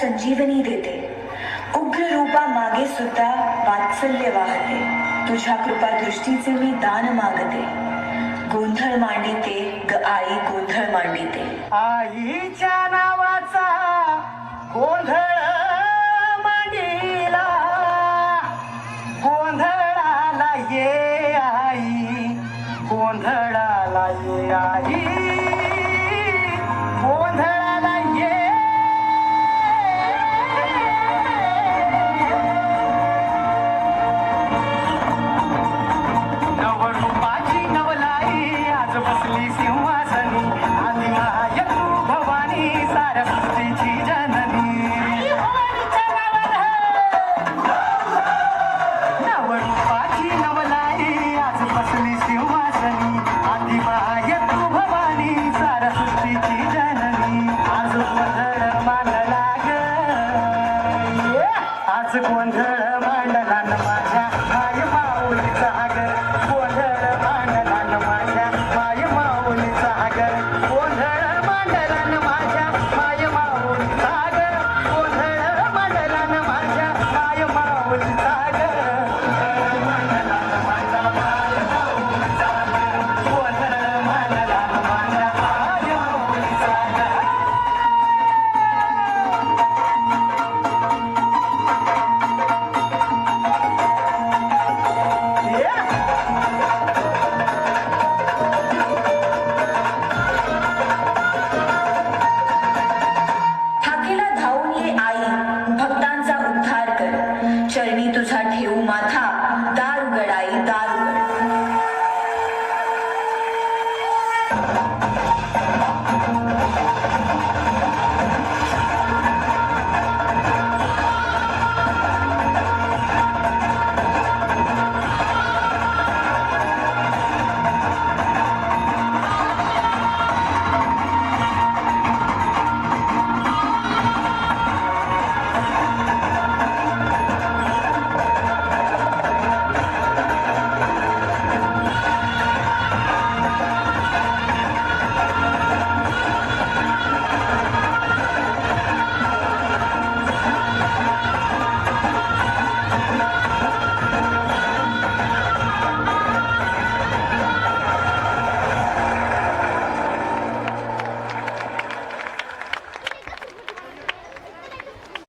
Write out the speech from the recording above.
संजीवनी देते. उग्र रूपा मागे सुद्धा वात्सल्य वाहते. तुझ्या कृपा दृष्टीचे मी दान मागते. गोंधळ मांडिते ग आई, गोंधळ मांडिते. आईच्या नावाचा गोंधळ मांडीला, गोंधळाला ये आई, गोंधळाला ये आई, गोंधळाला ये. नवरूपाची नवलाई आज बसली सिंहासनी, आदिमाय तू भवानी साऱ्या सृष्टीची जननी. नवरूपाची नवलाई आज बसली सिंहासनी,